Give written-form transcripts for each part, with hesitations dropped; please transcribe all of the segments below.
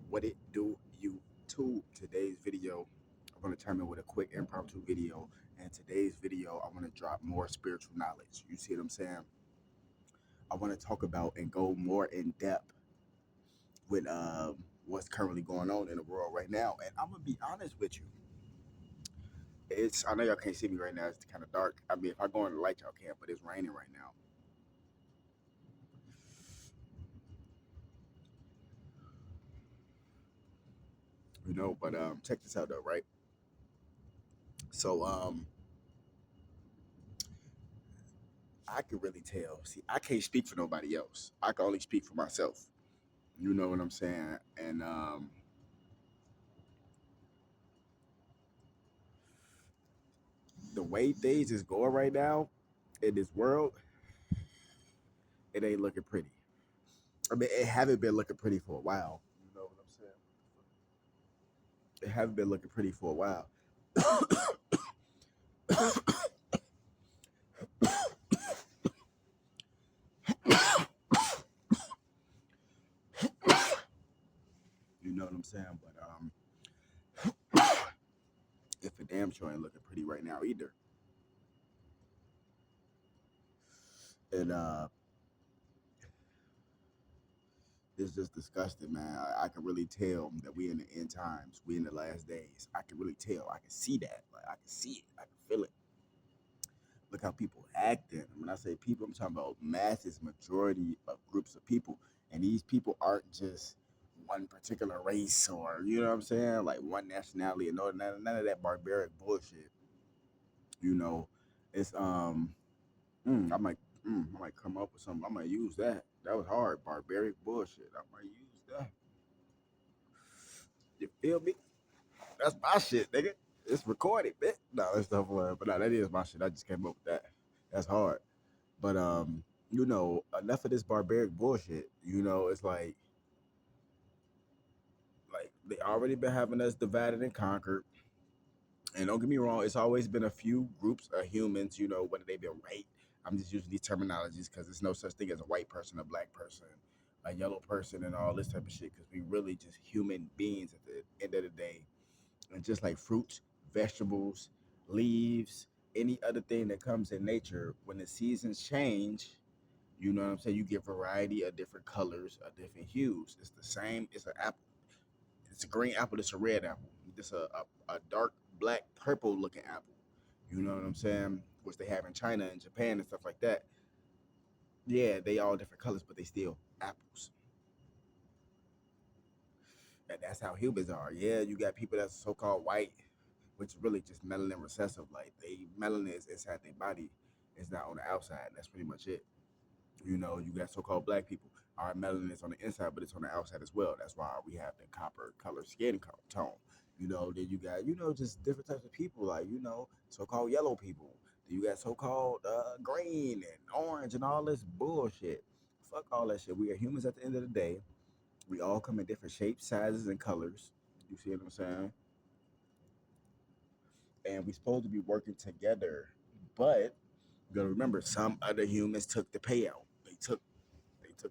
What it do, YouTube? Today's video, I'm going to turn it with a quick impromptu video. And today's video, I want to drop more spiritual knowledge. You see what I'm saying? I want to talk about and go more in depth with what's currently going on in the world right now. And I'm going to be honest with you. I know y'all can't see me right now. It's kind of dark. I mean, if I go in the light, y'all can, but it's raining right now. But check this out though, right? So I can really tell. See, I can't speak for nobody else. I can only speak for myself. You know what I'm saying? And the way things is going right now in this world, it ain't looking pretty. I mean, it haven't been looking pretty for a while. You know what I'm saying? It haven't been looking pretty for a while. You know what I'm saying? But if a damn sure ain't looking pretty right now either. And it's just disgusting, man. I can really tell that we in the end times. We in the last days. I can really tell. I can see that. Like I can see it. I can feel it. Look how people acting. When I say people, I'm talking about masses, majority of groups of people. And these people aren't just one particular race or you know what I'm saying, like one nationality and none of that barbaric bullshit. You know, it's I might I might come up with something. I might use that. That was hard. Barbaric bullshit. I might use that. You feel me? That's my shit, nigga. It's recorded, bitch. No, that's stuff. But no, that is my shit. I just came up with that. That's hard. But enough of this barbaric bullshit. It's like they already been having us divided and conquered. And don't get me wrong, it's always been a few groups of humans, whether they've been white. I'm just using these terminologies because there's no such thing as a white person, a black person, a yellow person, and all this type of shit. Because we really just human beings at the end of the day. And just like fruits, vegetables, leaves, any other thing that comes in nature, when the seasons change, you know what I'm saying? You get variety of different colors, of different hues. It's the same. It's an apple. It's a green apple. It's a red apple. It's a dark black purple looking apple. You know what I'm saying? Which they have in China and Japan and stuff like that. Yeah, they all different colors, but they still apples. And that's how humans are. Yeah, you got people that's so called white, which is really just melanin recessive. Like they melanin is inside their body. It's not on the outside. That's pretty much it. You got so-called black people. Our melanin is on the inside, but it's on the outside as well. That's why we have the copper color skin tone. Then you got, just different types of people, like, so-called yellow people. Then you got so-called green and orange and all this bullshit. Fuck all that shit. We are humans at the end of the day. We all come in different shapes, sizes, and colors. You see what I'm saying? And we supposed to be working together. But you gotta remember, some other humans took the payout. They took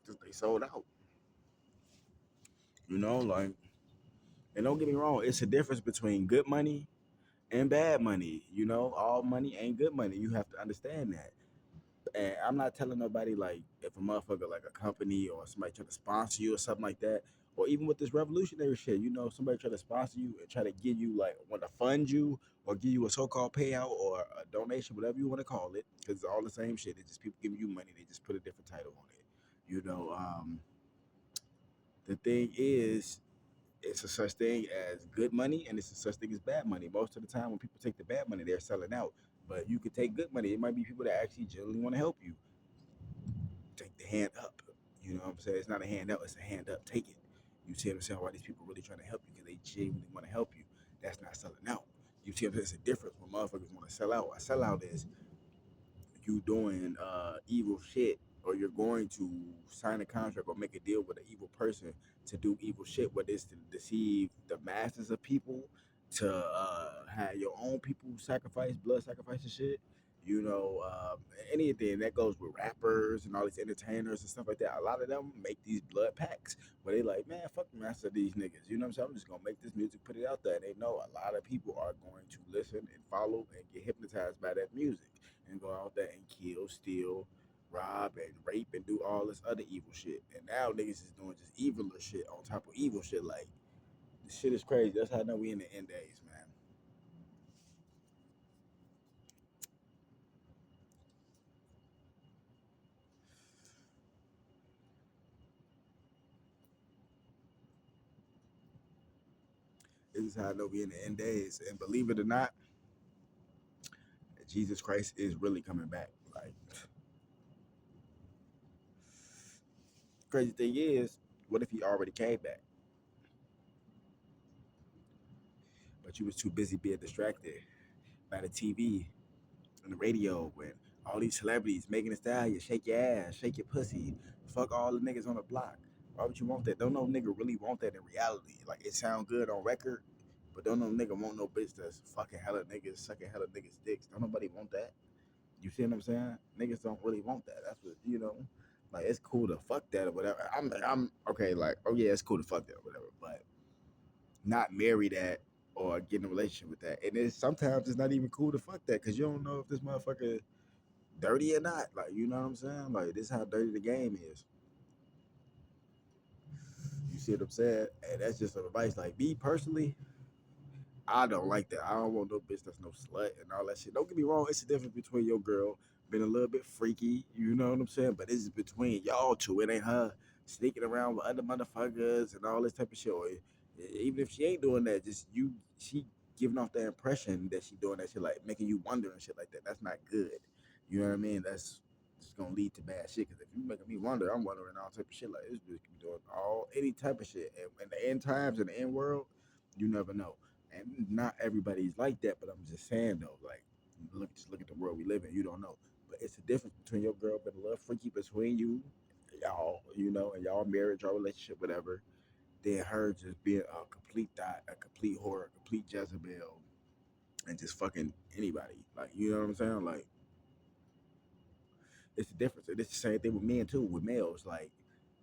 this, they sold out. Like, and don't get me wrong, it's a difference between good money and bad money. All money ain't good money. You have to understand that. And I'm not telling nobody like if a motherfucker like a company or somebody try to sponsor you or something like that, or even with this revolutionary shit, somebody try to sponsor you and try to give you like want to fund you or give you a so-called payout or a donation, whatever you want to call it, because it's all the same shit. It's just people giving you money. They just put a different title on it. The thing is, it's a such thing as good money and it's a such thing as bad money. Most of the time when people take the bad money, they're selling out. But you could take good money. It might be people that actually genuinely want to help you. Take the hand up. You know what I'm saying? It's not a hand out, it's a hand up. Take it. You see what I'm saying? Why these people really trying to help you because they genuinely want to help you. That's not selling out. You see what I'm saying? It's a difference when motherfuckers want to sell out. A sellout is you doing evil shit, or you're going to sign a contract or make a deal with an evil person to do evil shit, whether it's to deceive the masses of people, to have your own people sacrifice, blood sacrifice and shit. you know, anything that goes with rappers and all these entertainers and stuff like that. A lot of them make these blood packs where they like, man, fuck the master of these niggas. You know what I'm saying? I'm just gonna make this music, put it out there. And they know a lot of people are going to listen and follow and get hypnotized by that music and go out there and kill, steal, rob and rape and do all this other evil shit. And now niggas is doing just eviler shit on top of evil shit. Like this shit is crazy. That's how I know we in the end days, man. This is how I know we in the end days. And believe it or not, Jesus Christ is really coming back. Like crazy thing is, what if he already came back, but you was too busy being distracted by the TV and the radio when all these celebrities making a style, you shake your ass, shake your pussy, fuck all the niggas on the block. Why would you want that? Don't no nigga really want that in reality. Like it sound good on record, but don't no nigga want no bitch that's fucking hella niggas, sucking hella niggas dicks. Don't nobody want that. You see what I'm saying? Niggas don't really want that. That's what you know. Like it's cool to fuck that or whatever. I'm okay. Like oh yeah, it's cool to fuck that or whatever. But not marry that or get in a relationship with that. And it's sometimes it's not even cool to fuck that because you don't know if this motherfucker dirty or not. Like you know what I'm saying? Like this is how dirty the game is. You see what I'm saying? And that's just some advice. Like me personally, I don't like that. I don't want no bitch that's no slut and all that shit. Don't get me wrong, it's the difference between your girl being a little bit freaky, you know what I'm saying? But it's between y'all two. It ain't her sneaking around with other motherfuckers and all this type of shit. Or even if she ain't doing that, just she giving off the impression that she doing that shit, like making you wonder and shit like that. That's not good. You know what I mean? That's just gonna lead to bad shit. Cause if you making me wonder, I'm wondering all type of shit. Like this bitch can be doing all any type of shit. And in the end times, in the end world, you never know. And not everybody's like that, but I'm just saying though, like look at the world we live in. You don't know, but it's a difference between your girl being a little freaky between y'all, you know, and y'all marriage or relationship, whatever. Than her just being a complete thot, a complete whore, a complete Jezebel, and just fucking anybody. Like you know what I'm saying? Like it's the difference. And it's the same thing with men too, with males. Like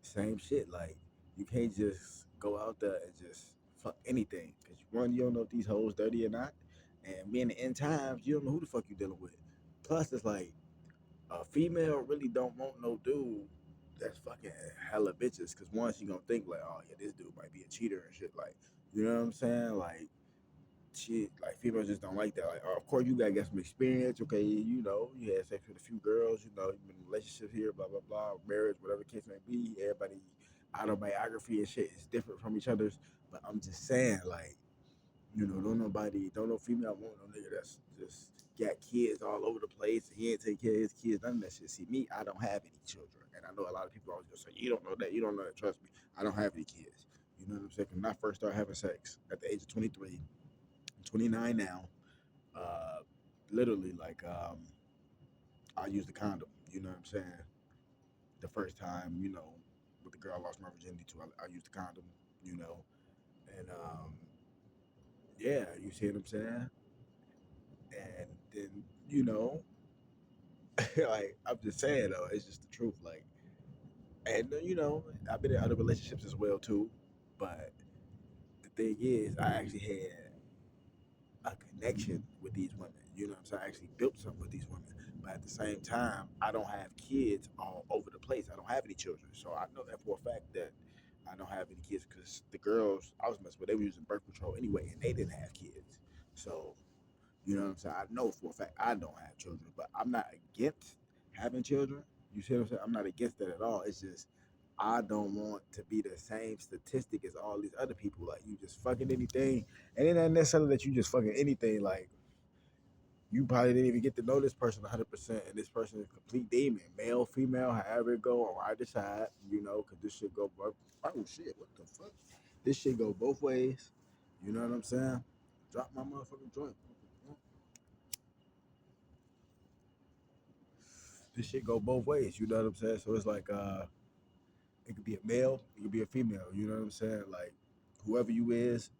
same shit. Like you can't just go out there and just fuck anything. Cause one, you don't know if these hoes dirty or not. And being in the end times, you don't know who the fuck you dealing with. Plus it's like a female really don't want no dude that's fucking hella bitches. Cause one, she gonna think like, oh yeah, this dude might be a cheater and shit. Like, you know what I'm saying? Like shit, like females just don't like that. Like, of course, you gotta get some experience. Okay, you know, you had sex with a few girls. You know, you've been in relationships here, blah blah blah, marriage, whatever the case may be. Everybody autobiography and shit is different from each other's. But I'm just saying, like, you know, don't no female want no nigga that's just got kids all over the place. And he ain't take care of his kids, none of that shit. See, me, I don't have any children, and I know a lot of people always gonna say, you don't know that, you don't know that. Trust me, I don't have any kids. You know what I'm saying? When I first started having sex at the age of 23. 29 now. Uh, literally, like, I used a condom. You know what I'm saying? The first time, you know, with the girl I lost my virginity to, I used a condom. You know, and yeah, you see what I'm saying? And then, you know, like I'm just saying though, it's just the truth. Like, and you know, I've been in other relationships as well too, but the thing is, I actually had a connection with these women. You know what I'm saying? I actually built something with these women. But at the same time, I don't have kids all over the place. I don't have any children. So I know that for a fact that I don't have any kids because the girls I was messing with, they were using birth control anyway, and they didn't have kids. So, you know what I'm saying? I know for a fact I don't have children, but I'm not against having children. You see what I'm saying? I'm not against that at all. It's just I don't want to be the same statistic as all these other people. Like you just fucking anything, and it ain't necessarily that you just fucking anything. Like you probably didn't even get to know this person 100%, and this person is a complete demon, male, female, however it go on either side. You know, cause this shit go both. Oh shit, what the fuck? This shit go both ways. You know what I'm saying? Drop my motherfucking joint. This shit go both ways. You know what I'm saying? So it's like it could be a male, it could be a female. You know what I'm saying? Like whoever you is,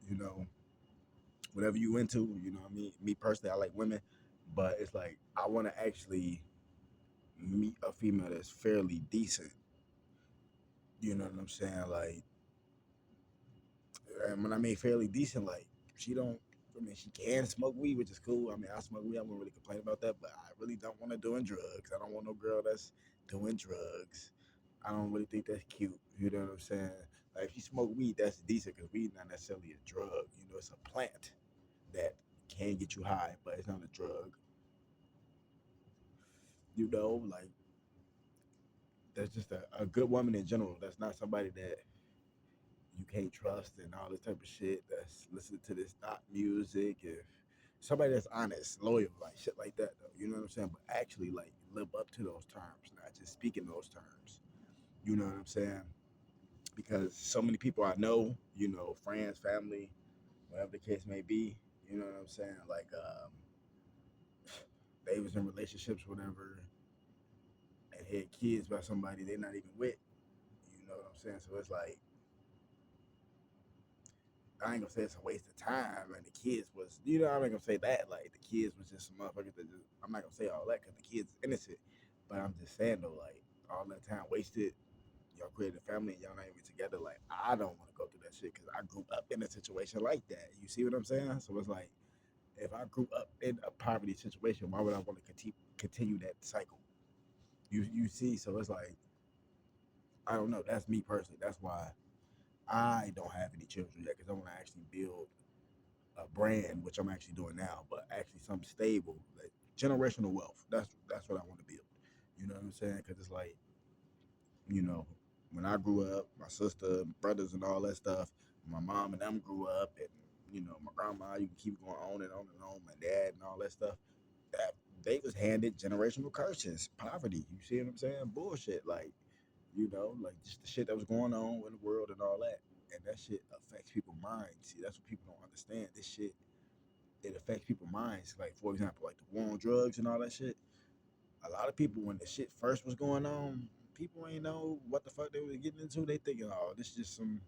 whatever you into. You know what I mean? Me personally, I like women, but it's like I want to actually meet a female that's fairly decent. You know what I'm saying? Like, and when I mean fairly decent, like she don't. I mean, she can smoke weed, which is cool. I mean, I smoke weed. I wouldn't really complain about that, but I really don't want her doing drugs. I don't want no girl that's doing drugs. I don't really think that's cute. You know what I'm saying? Like, if you smoke weed, that's decent because weed not necessarily a drug. You know, it's a plant that can get you high, but it's not a drug. You know, like that's just a good woman in general. That's not somebody that you can't trust and all this type of shit. That's listening to this thought music. If somebody that's honest, loyal, like shit like that, though. You know what I'm saying? But actually, like live up to those terms, not just speaking those terms. You know what I'm saying? Because so many people I know, you know, friends, family, whatever the case may be. You know what I'm saying? Like, they was in relationships, whatever, and had kids by somebody they're not even with. You know what I'm saying? So it's like I ain't gonna say it's a waste of time, and the kids was, you know, I ain't gonna say that. Like the kids was just some motherfuckers that just. I'm not gonna say all that because the kids is innocent, but I'm just saying though, like all that time wasted. Y'all created a family and y'all not even together. Like I don't want to go through that shit because I grew up in a situation like that. You see what I'm saying? So it's like if I grew up in a poverty situation, why would I want to continue that cycle? You see? So it's like I don't know. That's me personally. That's why I don't have any children yet because I want to actually build a brand, which I'm actually doing now, but actually something stable, like generational wealth. That's what I want to build. You know what I'm saying? Because it's like, you know, when I grew up, my sister, brothers, and all that stuff, my mom and them grew up, and you know, my grandma. You can keep going on and on and on. My dad and all that stuff. That they was handed generational curses, poverty. You see what I'm saying? Bullshit. Like, you know, like just the shit that was going on in the world and all that. And that shit affects people's minds. See, that's what people don't understand. This shit, it affects people's minds. Like, for example, like the war on drugs and all that shit. A lot of people, when the shit first was going on, people ain't know what the fuck they was getting into. They thinking, oh, this is just some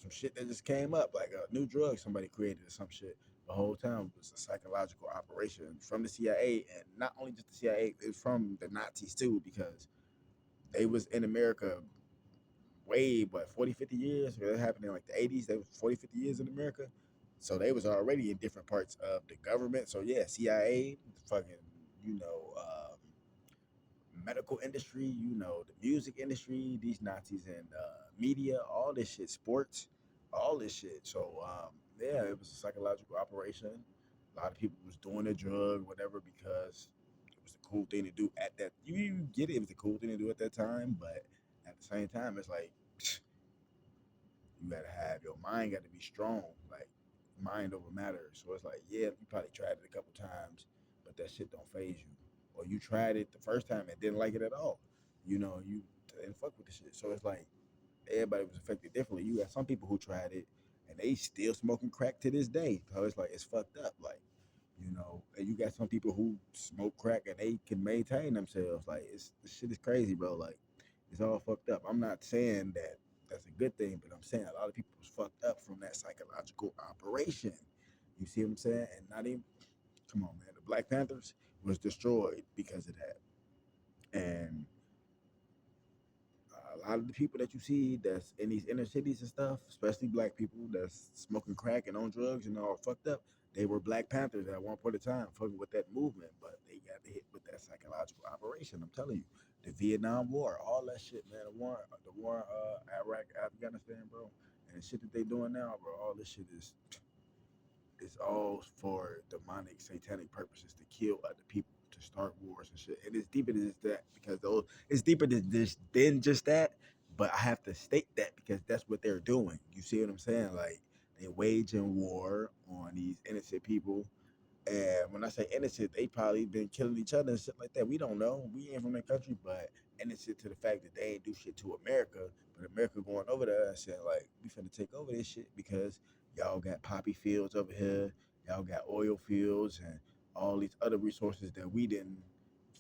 shit that just came up, like a new drug somebody created or some shit. The whole time it was a psychological operation from the CIA, and not only just the CIA, it was from the Nazis too, because they was in America way, what, 40, 50 years? It happened in like the 80s. They was 40, 50 years in America. So they was already in different parts of the government. So yeah, CIA, fucking, you know, medical industry, you know, the music industry, these Nazis and media, all this shit, sports, all this shit. So yeah, it was a psychological operation. A lot of people was doing the drug, whatever, because it was the cool thing to do at that. You get it, it was the cool thing to do at that time, but at the same time, it's like you gotta have your mind got to be strong, like mind over matter. So it's like, yeah, you probably tried it a couple times, but that shit don't phase you. Or you tried it the first time and didn't like it at all. You know, you didn't fuck with the shit. So it's like everybody was affected differently. You got some people who tried it and they still smoking crack to this day. So it's like it's fucked up. Like, you know, and you got some people who smoke crack and they can maintain themselves. Like it's this shit is crazy, bro. Like it's all fucked up. I'm not saying that that's a good thing, but I'm saying a lot of people was fucked up from that psychological operation. You see what I'm saying? And not even come on, man. The Black Panthers was destroyed because of that. And a lot of the people that you see that's in these inner cities and stuff, especially black people that's smoking crack and on drugs and all fucked up, they were Black Panthers at one point in time, fucking with that movement, but they got hit with that psychological operation. I'm telling you, the Vietnam War, all that shit, man. The war, Iraq, Afghanistan, bro, and the shit that they doing now, bro. All this shit is it's all for demonic, satanic purposes to kill other people, to start wars and shit. And it's deeper than just that because those it's deeper than just that. But I have to state that because that's what they're doing. You see what I'm saying? Like they're waging war on these innocent people, and when I say innocent, they probably been killing each other and shit like that. We don't know. We ain't from that country, but innocent to the fact that they ain't do shit to America. But America going over there and saying like, we finna take over this shit because y'all got poppy fields over here, y'all got oil fields and all these other resources that we didn't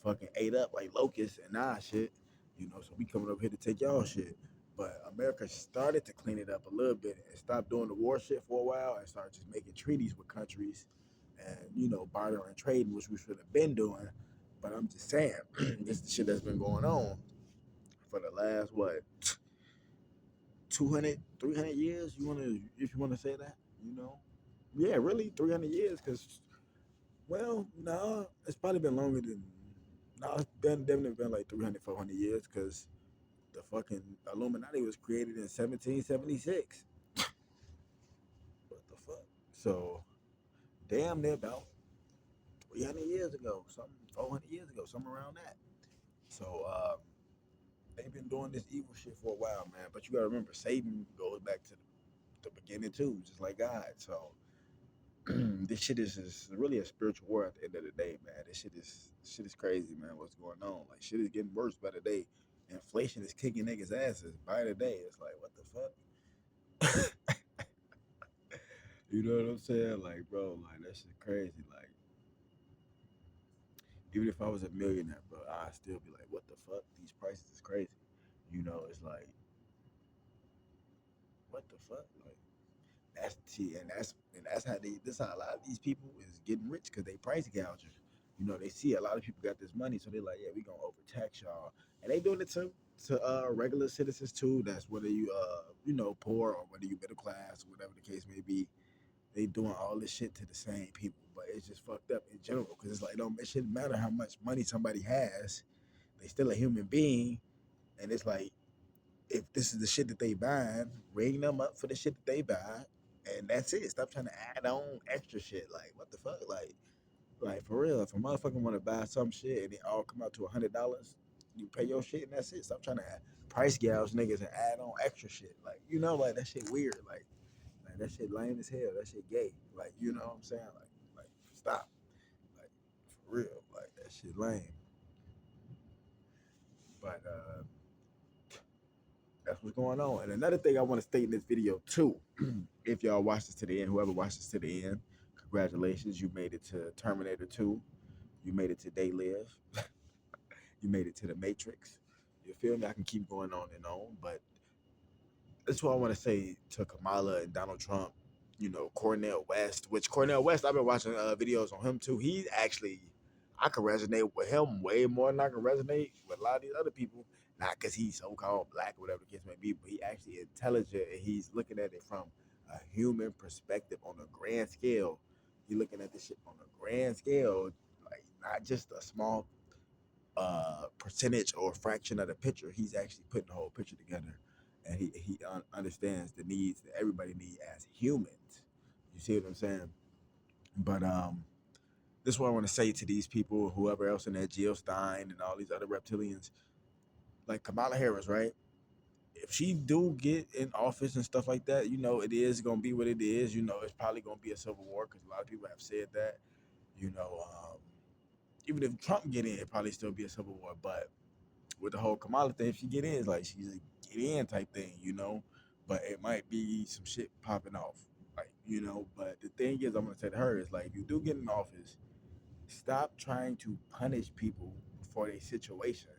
fucking ate up like locusts and shit. You know, so we coming over here to take y'all shit. But America started to clean it up a little bit and stop doing the war shit for a while and start just making treaties with countries and barter and trading, which we should have been doing. But I'm just saying, this is the shit that's been going on for the last what 200, 300 years. If you wanna say that, yeah, really 300 years, because well, no, it's probably been longer than. No, it's definitely been like 300, 400 years, because the fucking Illuminati was created in 1776. What the fuck? So, damn near about 300 years ago, something 400 years ago, something around that. So, they've been doing this evil shit for a while, man. But you gotta remember, Satan goes back to the beginning too, just like God. So, this shit is really a spiritual war at the end of the day, man. This shit is crazy, man. What's going on? Like, shit is getting worse by the day. Inflation is kicking niggas' asses by the day. It's like, what the fuck? You know what I'm saying? Like, bro, like that shit crazy. Like, even if I was a millionaire, bro, I'd still be like, what the fuck? These prices is crazy. It's like, what the fuck? Like, that's how a lot of these people is getting rich, because they price gougers. They see a lot of people got this money, so they're like, yeah, we gonna overtax y'all, and they doing it to regular citizens too. That's whether you poor, or whether you middle class, or whatever the case may be. They doing all this shit to the same people, but it's just fucked up in general, because it's like, it shouldn't matter how much money somebody has, they still a human being, and it's like, if this is the shit that they buying, ring them up for the shit that they buy, and that's it. Stop trying to add on extra shit. Like, what the fuck? Like for real, if a motherfucker want to buy some shit and it all come out to $100, you pay your shit and that's it. Stop trying to price gouge niggas and add on extra shit. Like, like that shit weird. Like that shit lame as hell. That shit gay. Like, you know what I'm saying? Like stop. Like, for real. Like that shit lame. But that's what's going on. And another thing I want to state in this video too, if y'all watch this to the end, whoever watched this to the end, congratulations, you made it to Terminator 2. You made it to They Live. You made it to the Matrix. You feel me? I can keep going on and on, but that's what I want to say to Kamala and Donald Trump. Cornel West, which Cornel West, I've been watching videos on him too. He's actually, I can resonate with him way more than I can resonate with a lot of these other people. Not because he's so-called black or whatever the case may be, but he actually intelligent, and he's looking at it from a human perspective on a grand scale. He's looking at this shit on a grand scale, like not just a small percentage or fraction of the picture. He's actually putting the whole picture together, and he understands the needs that everybody needs as humans. You see what I'm saying? But this is what I want to say to these people, whoever else in there, Jill Stein and all these other reptilians, like Kamala Harris, right? If she do get in office and stuff like that, it is gonna be what it is. It's probably gonna be a civil war, because a lot of people have said that. You know, even if Trump get in, it probably still be a civil war. But with the whole Kamala thing, if she get in, it's like she's a get in type thing. But it might be some shit popping off, like. But the thing is, I'm gonna say to her is like, if you do get in office, stop trying to punish people for their situation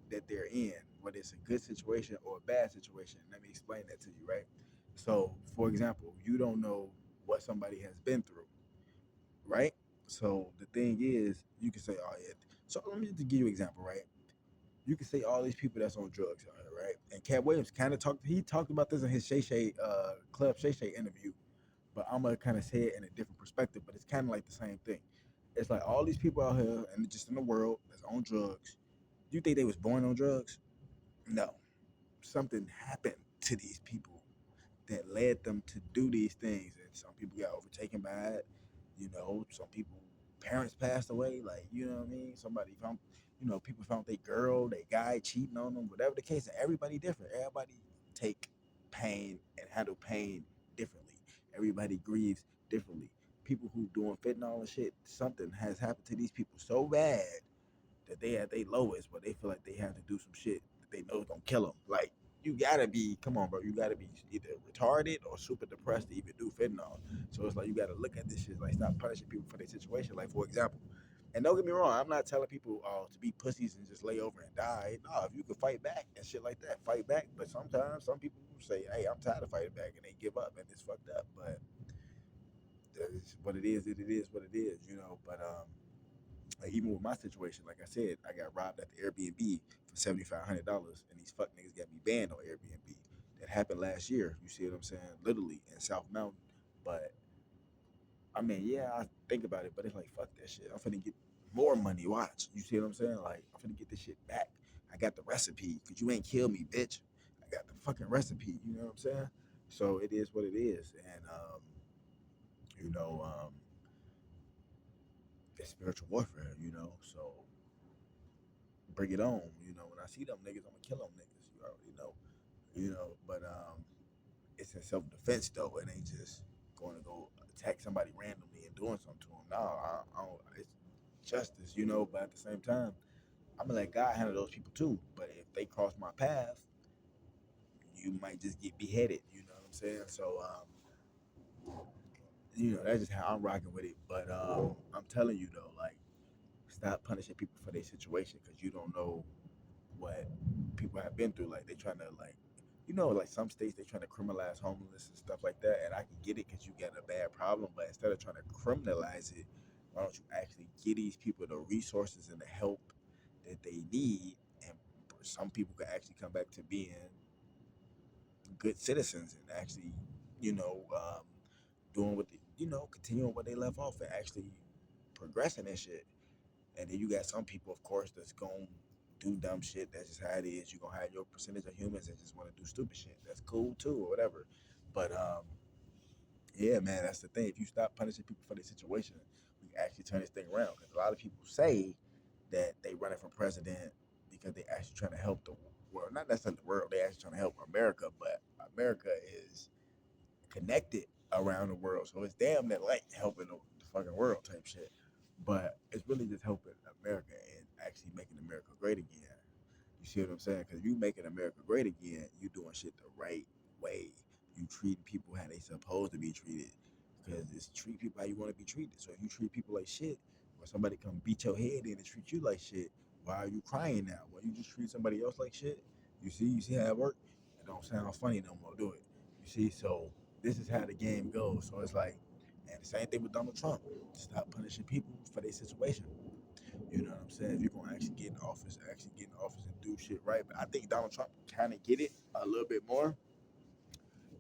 that they're in, whether it's a good situation or a bad situation. Let me explain that to you, right? So, for example, you don't know what somebody has been through, right? So the thing is, you can say, oh yeah. So let me just give you an example, right? You can say all these people that's on drugs out here, right? And Cat Williams kind of talked about this in his Shay Shay Club Shay Shay interview, but I'm gonna kind of say it in a different perspective. But it's kind of like the same thing. It's like all these people out here and just in the world that's on drugs. Do you think they was born on drugs? No. Something happened to these people that led them to do these things. And some people got overtaken by it. Some people parents passed away. Like, you know what I mean? Somebody found, people found their girl, their guy cheating on them, whatever the case. And everybody different. Everybody take pain and handle pain differently. Everybody grieves differently. People who doing fentanyl and shit, something has happened to these people so bad that they at their lowest, but they feel like they have to do some shit that they know is gonna kill them. Like, you gotta be, come on, bro, you gotta be either retarded or super depressed to even do fentanyl. So it's like, you gotta look at this shit, like, stop punishing people for their situation. Like, for example, and don't get me wrong, I'm not telling people to be pussies and just lay over and die. No, if you can fight back and shit like that, fight back. But sometimes some people say, hey, I'm tired of fighting back, and they give up, and it's fucked up. But that's what it is. It is what it is, you know. But like even with my situation, like I said, I got robbed at the Airbnb for $7,500, and these fuck niggas got me banned on Airbnb. That happened last year. You see what I'm saying? Literally in South Mountain. But I mean, yeah, I think about it, but it's like fuck that shit. I'm finna get more money. Watch. You see what I'm saying? Like I'm finna get this shit back. I got the recipe because you ain't kill me, bitch. I got the fucking recipe. You know what I'm saying? So it is what it is, and you know, it's spiritual warfare. You know, so bring it on. You know, when I see them niggas, I'm gonna kill them niggas. You already know. You know, but it's in self defense though. It ain't just going to go attack somebody randomly and doing something to them. No, I don't. It's justice, you know. But at the same time, I'm gonna let God handle those people too. But if they cross my path, you might just get beheaded. You know what I'm saying? So, you know, that's just how I'm rocking with it. But I'm telling you though, like, stop punishing people for their situation because you don't know what people have been through. Like they trying to like, you know, like some states they trying to criminalize homelessness and stuff like that. And I can get it because you got a bad problem, but instead of trying to criminalize it, why don't you actually give these people the resources and the help that they need? And some people can actually come back to being good citizens and actually, you know, doing what they, you know, continuing what they left off and actually progressing and shit. And then you got some people, of course, that's going to do dumb shit. That's just how it is. You're going to have your percentage of humans that just want to do stupid shit. That's cool too, or whatever. But yeah, man, that's the thing. If you stop punishing people for their situation, we can actually turn this thing around. Because a lot of people say that they running for president because they actually trying to help the world. Not necessarily the world. They actually trying to help America, but America is connected around the world. So it's damn that like helping the fucking world type shit. But it's really just helping America and actually making America great again. You see what I'm saying? Because you making America great again, you doing shit the right way. You treat people how they supposed to be treated. Because it's treat people how you want to be treated. So if you treat people like shit, or somebody come beat your head in and treat you like shit, why are you crying now? Why you just treat somebody else like shit? You see how it work? It don't sound funny no more, do it? You see, so this is how the game goes. So it's like, and the same thing with Donald Trump. Stop punishing people for their situation. You know what I'm saying? If you're gonna actually get in office, actually get in office and do shit right. But I think Donald Trump kind of get it a little bit more.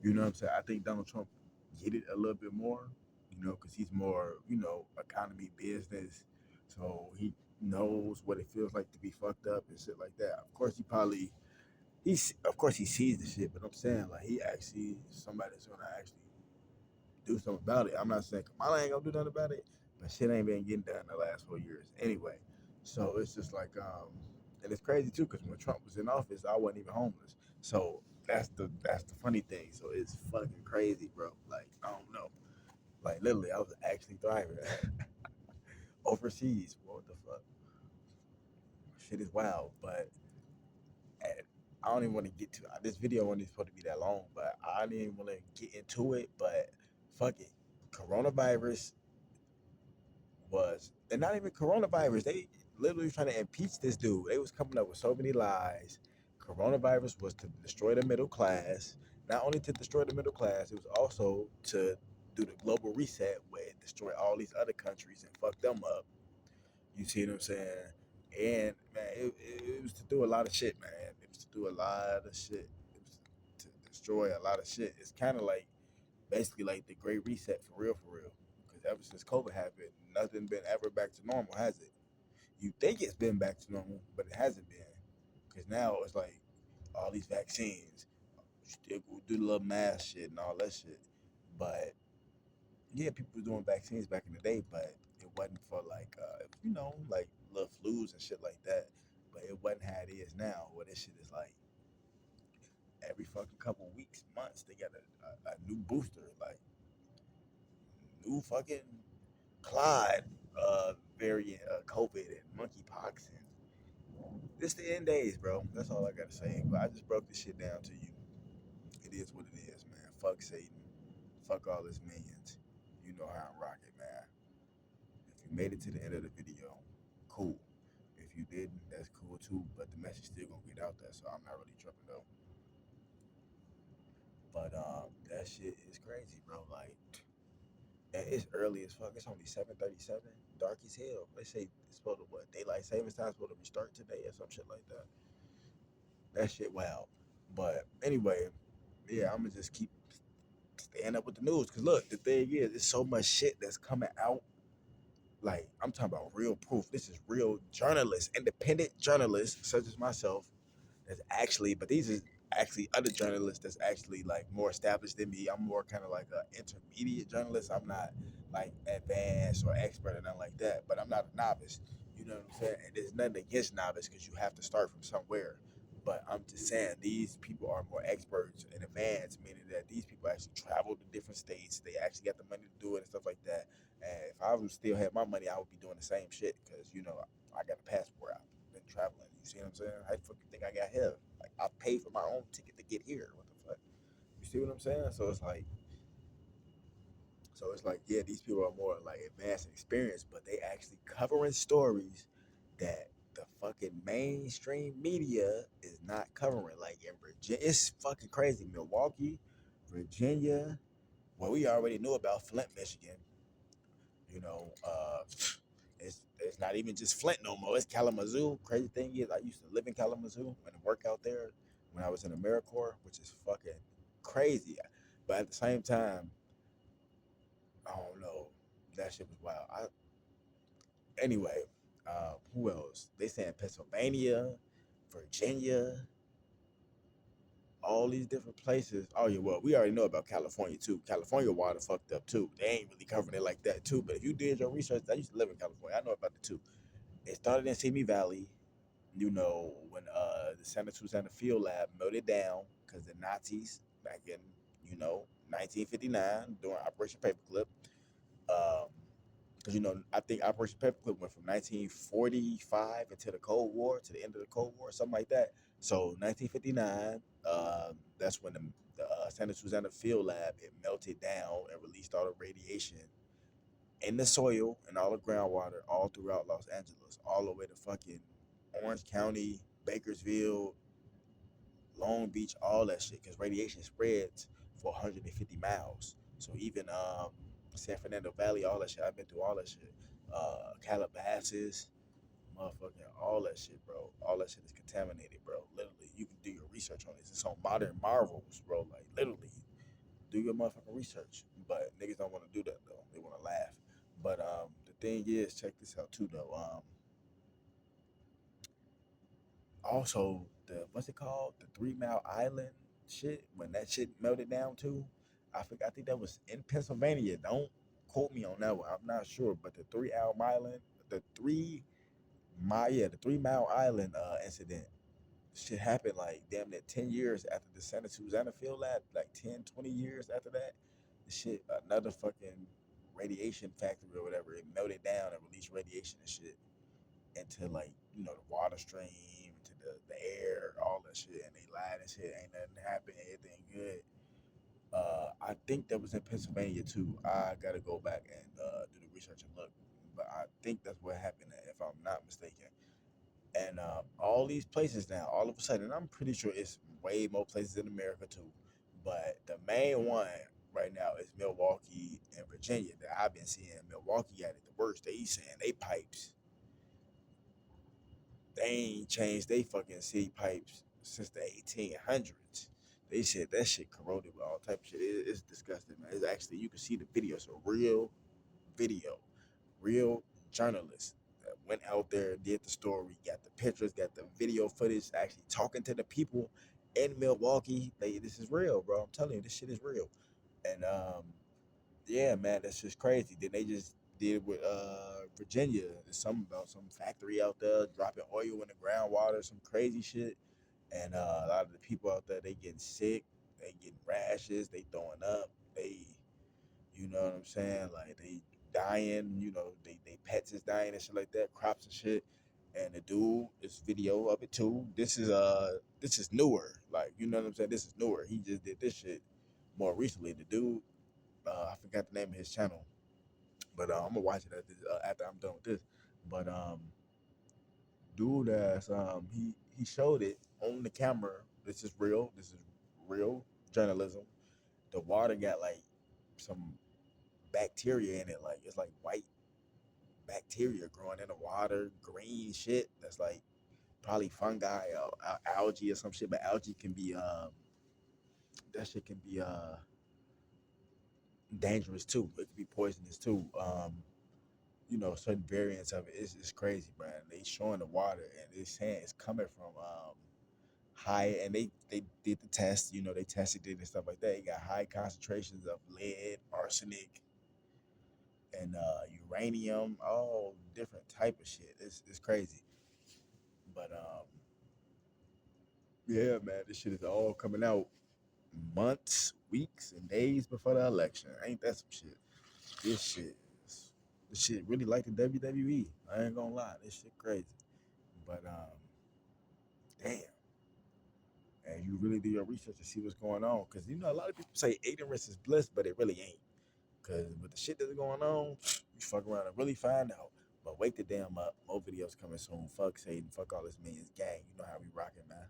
You know what I'm saying? I think Donald Trump get it a little bit more. You know, because he's more, you know, economy business. So he knows what it feels like to be fucked up and shit like that. Of course, of course he sees the shit, but I'm saying like he actually somebody's gonna actually do something about it. I'm not saying Kamala ain't gonna do nothing about it, but shit ain't been getting done the last 4 years anyway. So it's just like, and it's crazy too, because when Trump was in office, I wasn't even homeless. So that's the funny thing. So it's fucking crazy, bro. Like I don't know. Like literally, I was actually thriving overseas. What the fuck? Shit is wild, but eh, I don't even want to get to this video. Wasn't supposed to be that long, but I didn't even want to get into it. But fuck it, coronavirus was, and not even coronavirus. They literally trying to impeach this dude. They was coming up with so many lies. Coronavirus was to destroy the middle class. Not only to destroy the middle class, it was also to do the global reset where it destroy all these other countries and fuck them up. You see what I'm saying? And man, it was to do a lot of shit, man. It was to do a lot of shit. It was to destroy a lot of shit. It's kind of like basically like the Great Reset for real, for real. Because ever since COVID happened, nothing been ever back to normal, has it? You think it's been back to normal, but it hasn't been. Because now it's like all these vaccines, still go do the little mask shit and all that shit. But yeah, people were doing vaccines back in the day, but it wasn't for like, you know, like little flus and shit like that. But it wasn't how it is now, where this shit is like every fucking couple weeks, months, they got a new booster. Like new fucking Clyde variant of COVID and monkeypox, and this the end days, bro. That's all I gotta say. But I just broke this shit down to you. It is what it is, man. Fuck Satan. Fuck all his minions. You know how I'm rocking, man. If you made it to the end of the video, cool. If you didn't, that's cool too. But the message still gonna get out there, so I'm not really tripping though. But that shit is crazy, bro. Like And it's early as fuck. It's only 7:37. Dark as hell. They say it's supposed to what? Daylight savings time supposed to restart today or some shit like that. That shit wild. But anyway, yeah, I'm gonna just keep staying up with the news. Cause look, the thing is, there's so much shit that's coming out. Like I'm talking about real proof. This is real journalists, independent journalists such as myself that's actually, but these is actually other journalists that's actually like more established than me. I'm more kind of like an intermediate journalist. I'm not like advanced or expert or nothing like that, but I'm not a novice. You know what I'm saying? And there's nothing against novice because you have to start from somewhere. But I'm just saying these people are more experts and advanced, meaning that these people actually travel to different states. They actually got the money to do it and stuff like that. And if I was still had my money, I would be doing the same shit because I got a passport. I've been traveling. You see what I'm saying? How the fuck you think I got here? Like I paid for my own ticket to get here. What the fuck? You see what I'm saying? So it's like, yeah, these people are more like advanced and experienced, but they actually covering stories that the fucking mainstream media is not covering. Like in Virginia, it's fucking crazy. Milwaukee, Virginia. Well, we already knew about Flint, Michigan. You know, it's not even just Flint no more. It's Kalamazoo. Crazy thing is, I used to live in Kalamazoo and work out there when I was in AmeriCorps, which is fucking crazy. But at the same time, I don't know. That shit was wild. Anyway, who else? They saying Pennsylvania, Virginia, all these different places. Oh yeah, well, we already know about California too. California water fucked up too. They ain't really covering it like that too. But if you did your research, I used to live in California. I know about the two. It started in Simi Valley, when the Santa Susana Field Lab melted down because the Nazis back in, 1959 during Operation Paperclip. Um, because I think Operation Paperclip went from 1945 until the Cold War to the end of the Cold War, something like that. So 1959, that's when the Santa Susana Field Lab it melted down and released all the radiation in the soil and all the groundwater all throughout Los Angeles, all the way to fucking Orange County, Bakersfield, Long Beach, all that shit, because radiation spreads for 150 miles. So even San Fernando Valley, all that shit, I've been through all that shit. Calabasas, motherfucking all that shit, bro. All that shit is contaminated, bro. Literally, you can do your research on this. It's on Modern Marvels, bro. Like literally, do your motherfucking research. But niggas don't want to do that though. They want to laugh. But the thing is, check this out too though. Also the what's it called? The 3 Mile Island shit. When that shit melted down too, I think that was in Pennsylvania. Don't quote me on that one. I'm not sure, but the 3 Mile Island, the 3 Mile Island incident. Shit happened like damn near 10 years after the Santa Susana Field Lab, like 10, 20 years after that. The shit, another fucking radiation factory or whatever, it melted down and released radiation and shit into like the water stream, into the air, all that shit, and they lied and shit. Ain't nothing happened, everything good. I think that was in Pennsylvania too. I gotta go back and do the research and look, but I think that's what happened, if I'm not mistaken. And all these places now, all of a sudden, and I'm pretty sure it's way more places in America too, but the main one right now is Milwaukee and Virginia that I've been seeing. Milwaukee got it the worst. They saying they pipes, they ain't changed they fucking city pipes since the 1800s. They said that shit corroded with all type of shit. It's disgusting, man. It's actually, you can see the video. It's a real video, real journalists that went out there, did the story, got the pictures, got the video footage, actually talking to the people in Milwaukee. This is real, bro. I'm telling you, this shit is real. And yeah, man, that's just crazy. Then they just did with Virginia. There's something about some factory out there dropping oil in the groundwater, some crazy shit. And a lot of the people out there, they getting sick, they getting rashes, they throwing up, you know what I'm saying? Like they dying, they pets is dying and shit like that, crops and shit. And the dude, this video of it too. This is newer. Like, you know what I'm saying? This is newer. He just did this shit more recently. The dude, I forgot the name of his channel, but I'm gonna watch it after I'm done with this. But dude, he showed it on the camera. This is real. This is real journalism. The water got like some bacteria in it. Like it's like white bacteria growing in the water, green shit. That's like probably fungi or algae or some shit. But algae can be that shit can be dangerous too. It can be poisonous too. Certain variants of it. It's crazy, man. They showing the water and they saying it's coming from high, and they did the test. They tested it and stuff like that. It got high concentrations of lead, arsenic, and uranium, all different type of shit. It's crazy, but yeah, man, this shit is all coming out months, weeks, and days before the election. Ain't that some shit? This shit, this shit really like the WWE. I ain't gonna lie, this shit crazy. But damn, and you really do your research to see what's going on, because a lot of people say ignorance is bliss, but it really ain't. Because with the shit that's going on, you fuck around and really find out. But wake the damn up. More videos coming soon. Fuck Satan. Fuck all this millions gang. You know how we rocking, man.